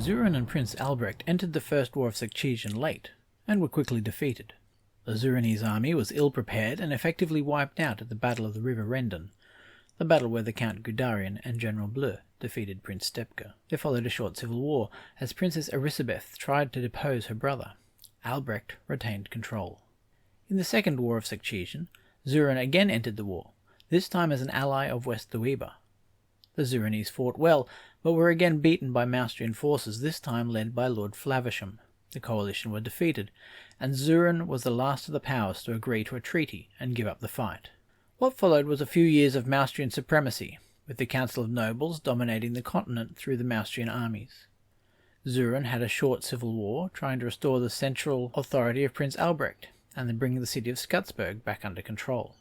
Zurin and Prince Albrecht entered the First War of Succession late, and were quickly defeated. The Zurinese army was ill-prepared and effectively wiped out at the Battle of the River Rendon, the battle where the Count Gudarian and General Bleu defeated Prince Stepka. There followed a short civil war, as Princess Elisabeth tried to depose her brother. Albrecht retained control. In the Second War of Succession, Zurin again entered the war, this time as an ally of West Thueba. The Zurinese fought well, but were again beaten by Maustrian forces, this time led by Lord Flavisham. The coalition were defeated, and Zurin was the last of the powers to agree to a treaty and give up the fight. What followed was a few years of Maustrian supremacy, with the Council of Nobles dominating the continent through the Maustrian armies. Zurin had a short civil war, trying to restore the central authority of Prince Albrecht, and then bring the city of Skutzberg back under control.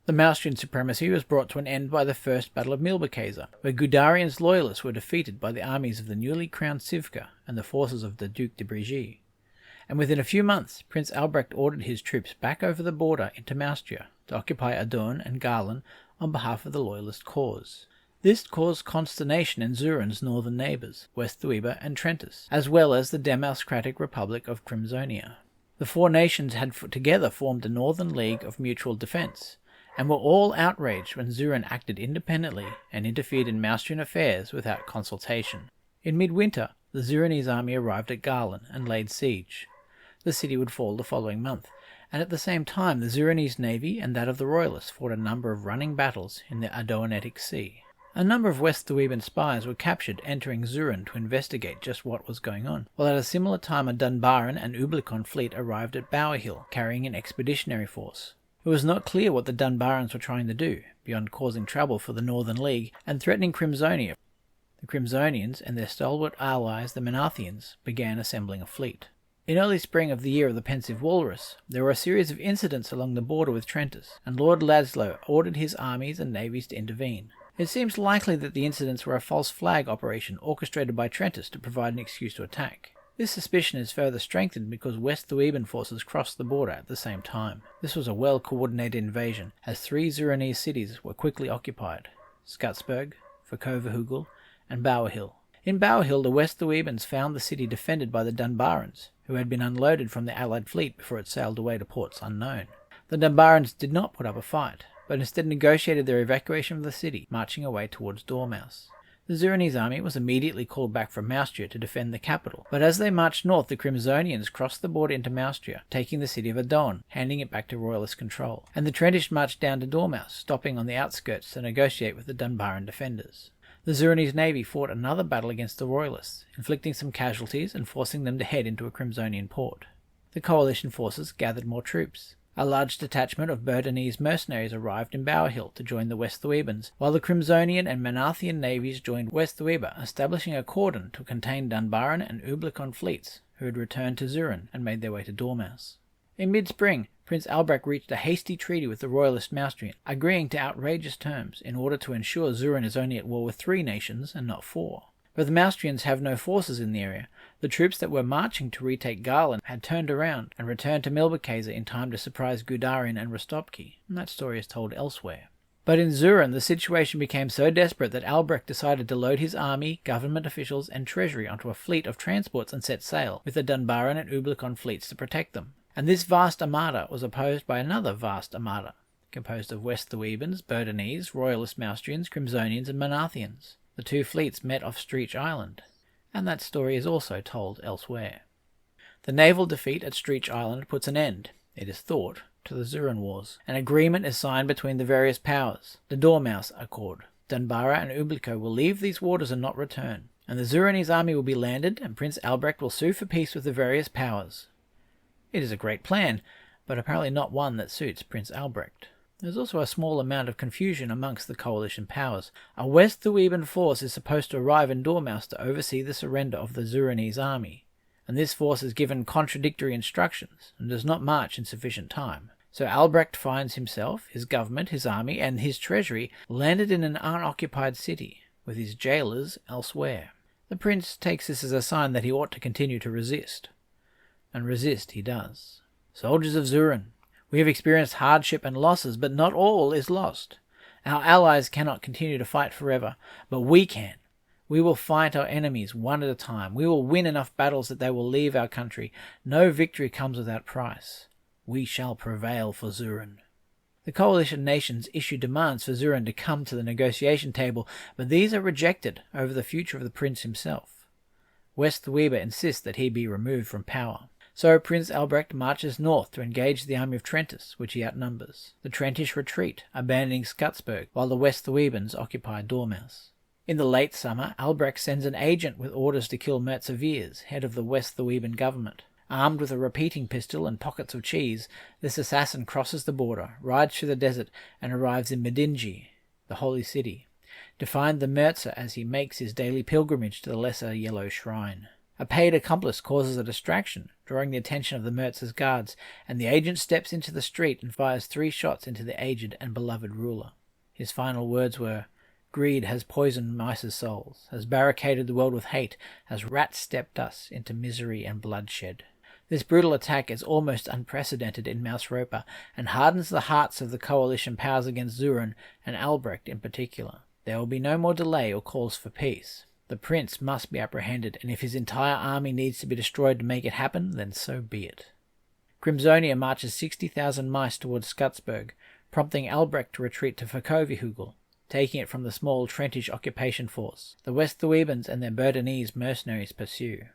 The Maustrian supremacy was brought to an end by the First Battle of Milberkäse, where Gudarian's loyalists were defeated by the armies of the newly crowned Sivka and the forces of the Duc de Brigy. And within a few months, Prince Albrecht ordered his troops back over the border into Maustria to occupy Adorn and Garlen on behalf of the loyalist cause. This caused consternation in Zurin's northern neighbours, West Thueba and Trentis, as well as the Democratic Republic of Crimsonia. The four nations had together formed a Northern League of Mutual Defence, and were all outraged when Zurin acted independently and interfered in Maustrian affairs without consultation. In midwinter, the Zurinese army arrived at Garlen and laid siege. The city would fall the following month, and at the same time the Zurinese navy and that of the Royalists fought a number of running battles in the Adoanitic Sea. A number of West Thueban spies were captured entering Zurin to investigate just what was going on, while at a similar time a Dunbaran and Ublicon fleet arrived at Bowerhill, carrying an expeditionary force. It was not clear what the Dunbarans were trying to do, beyond causing trouble for the Northern League and threatening Crimsonia. The Crimsonians and their stalwart allies, the Menathians, began assembling a fleet. In early spring of the year of the Pensive Walrus, there were a series of incidents along the border with Trentis, and Lord Lazlo ordered his armies and navies to intervene. It seems likely that the incidents were a false flag operation orchestrated by Trentis to provide an excuse to attack. This suspicion is further strengthened because West Thueban forces crossed the border at the same time. This was a well-coordinated invasion, as three Zurinese cities were quickly occupied: Skutzberg, Verkoverhugel, and Bowerhill. In Bowerhill, the West Thuebans found the city defended by the Dunbarans, who had been unloaded from the Allied fleet before it sailed away to ports unknown. The Dunbarans did not put up a fight, but instead negotiated their evacuation of the city, marching away towards Dormouse. The Zurinese army was immediately called back from Maustria to defend the capital, but as they marched north, the Crimsonians crossed the border into Maustria, taking the city of Adon, handing it back to Royalist control, and the Trentish marched down to Dormouse, stopping on the outskirts to negotiate with the Dunbaran defenders. The Zurinese navy fought another battle against the Royalists, inflicting some casualties and forcing them to head into a Crimsonian port. The coalition forces gathered more troops. A large detachment of Burdonese mercenaries arrived in Bowerhill to join the West Thuebans, while the Crimsonian and Menathian navies joined West Thueba, establishing a cordon to contain Dunbaran and Ublicon fleets, who had returned to Zurin and made their way to Dormouse. In mid-spring, Prince Albrecht reached a hasty treaty with the Royalist Maustrian, agreeing to outrageous terms in order to ensure Zurin is only at war with 3 nations and not 4. But the Maustrians have no forces in the area. The troops that were marching to retake Garland had turned around and returned to Milberkäse in time to surprise Gudarian and Rostopki, and that story is told elsewhere. But in Zurin, the situation became so desperate that Albrecht decided to load his army, government officials, and treasury onto a fleet of transports and set sail, with the Dunbaran and Ublicon fleets to protect them. And this vast armada was opposed by another vast armada, composed of West Thuebans, Burdonese, Royalist Maustrians, Crimsonians, and Menathians. The 2 fleets met off Streech Island, and that story is also told elsewhere. The naval defeat at Streech Island puts an end, it is thought, to the Zurin Wars. An agreement is signed between the various powers, the Dormouse Accord. Dunbara and Ublico will leave these waters and not return, and the Zurinese army will be landed, and Prince Albrecht will sue for peace with the various powers. It is a great plan, but apparently not one that suits Prince Albrecht. There is also a small amount of confusion amongst the coalition powers. A West Thueban force is supposed to arrive in Dormouse to oversee the surrender of the Zurinese army, and this force is given contradictory instructions and does not march in sufficient time. So Albrecht finds himself, his government, his army, and his treasury landed in an unoccupied city, with his jailers elsewhere. The prince takes this as a sign that he ought to continue to resist. And resist he does. Soldiers of Zurin, we have experienced hardship and losses, but not all is lost. Our allies cannot continue to fight forever, but we can. We will fight our enemies one at a time. We will win enough battles that they will leave our country. No victory comes without price. We shall prevail for Zurin." The coalition nations issue demands for Zurin to come to the negotiation table, but these are rejected over the future of the prince himself. West Theweba insists that he be removed from power. So Prince Albrecht marches north to engage the army of Trentis, which he outnumbers. The Trentish retreat, abandoning Skutsburg, while the West Thewebans occupy Dormouse. In the late summer, Albrecht sends an agent with orders to kill Mertzeviers, head of the West Theweban government. Armed with a repeating pistol and pockets of cheese, this assassin crosses the border, rides through the desert, and arrives in Medinji, the holy city, to find the Mertzer as he makes his daily pilgrimage to the Lesser Yellow Shrine. A paid accomplice causes a distraction, drawing the attention of the Mertzer's guards, and the agent steps into the street and fires 3 shots into the aged and beloved ruler. His final words were, "Greed has poisoned mice's souls, has barricaded the world with hate, has rat-stepped us into misery and bloodshed." This brutal attack is almost unprecedented in Mouse-Ropa and hardens the hearts of the coalition powers against Zurin and Albrecht in particular. There will be no more delay or calls for peace. The prince must be apprehended, and if his entire army needs to be destroyed to make it happen, then so be it. Crimsonia marches 60,000 mice towards Skutsburg, prompting Albrecht to retreat to Verkovihugel, taking it from the small Trentish occupation force. The West Thewebans and their Burdonese mercenaries pursue.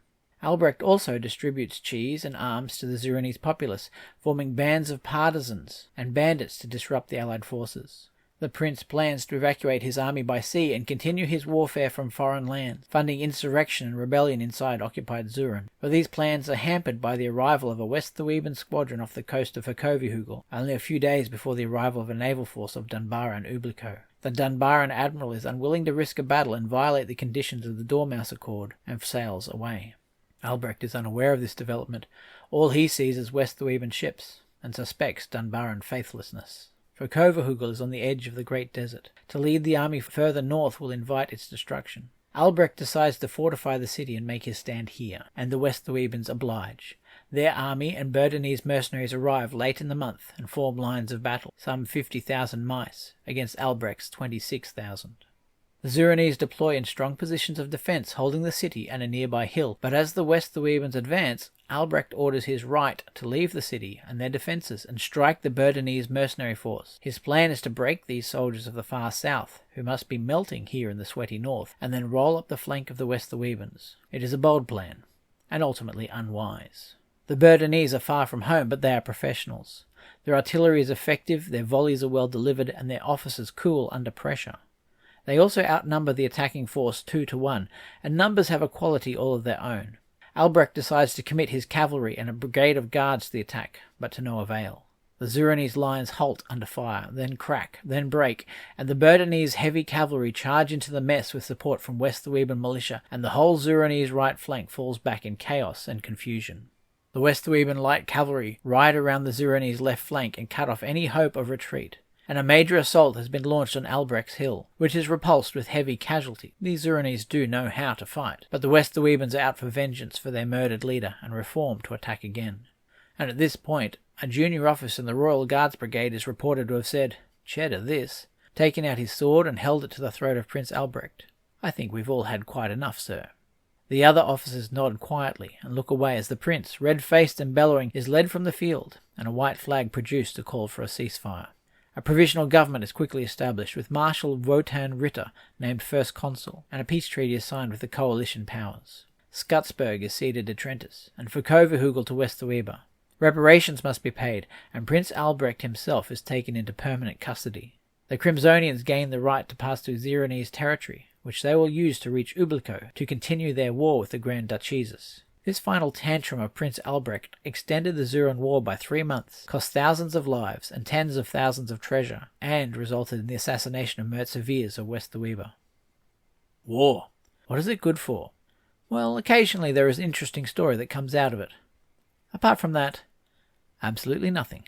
Albrecht also distributes cheese and arms to the Zurinese populace, forming bands of partisans and bandits to disrupt the allied forces. The prince plans to evacuate his army by sea and continue his warfare from foreign lands, funding insurrection and rebellion inside occupied Zurin. But these plans are hampered by the arrival of a West Theweban squadron off the coast of Verkovihugel, only a few days before the arrival of a naval force of Dunbar and Ublico. The Dunbaran admiral is unwilling to risk a battle and violate the conditions of the Dormouse Accord, and sails away. Albrecht is unaware of this development. All he sees is West Theweban ships, and suspects Dunbaran faithlessness. Verkovihugel is on the edge of the Great Desert. To lead the army further north will invite its destruction. Albrecht decides to fortify the city and make his stand here, and the West Thewebans oblige. Their army and Burdonese mercenaries arrive late in the month and form lines of battle, some 50,000 mice, against Albrecht's 26,000. The Zurinese deploy in strong positions of defence, holding the city and a nearby hill, but as the West Thewebans advance, Albrecht orders his right to leave the city and their defences and strike the Burdonese mercenary force. His plan is to break these soldiers of the far south, who must be melting here in the sweaty north, and then roll up the flank of the West Thewebans. It is a bold plan, and ultimately unwise. The Burdonese are far from home, but they are professionals. Their artillery is effective, their volleys are well delivered, and their officers cool under pressure. They also outnumber the attacking force 2-1, and numbers have a quality all of their own. Albrecht decides to commit his cavalry and a brigade of guards to the attack, but to no avail. The Zurinese lines halt under fire, then crack, then break, and the Burdonese heavy cavalry charge into the mess with support from West Theweban militia, and the whole Zurinese right flank falls back in chaos and confusion. The West Theweban light cavalry ride around the Zurinese left flank and cut off any hope of retreat, and a major assault has been launched on Albrecht's Hill, which is repulsed with heavy casualty. These Zurinese do know how to fight, but the West Thewebans are out for vengeance for their murdered leader and reform to attack again. And at this point, a junior officer in the Royal Guards Brigade is reported to have said, "Cheddar this," taken out his sword and held it to the throat of Prince Albrecht. "I think we've all had quite enough, sir." The other officers nod quietly and look away as the prince, red-faced and bellowing, is led from the field, and a white flag produced to call for a ceasefire. A provisional government is quickly established, with Marshal Wotan Ritter named first consul, and a peace treaty is signed with the coalition powers. Skutsburg is ceded to Trentis, and Verkovihugel to West Theweba. Reparations must be paid, and Prince Albrecht himself is taken into permanent custody. The Crimsonians gain the right to pass through Zurinese territory, which they will use to reach Ublico to continue their war with the Grand Duchies. This final tantrum of Prince Albrecht extended the Zurin War by 3 months, cost thousands of lives and tens of thousands of treasure, and resulted in the assassination of Mertzeviers of West Theweba. War. What is it good for? Well, occasionally there is an interesting story that comes out of it. Apart from that, absolutely nothing.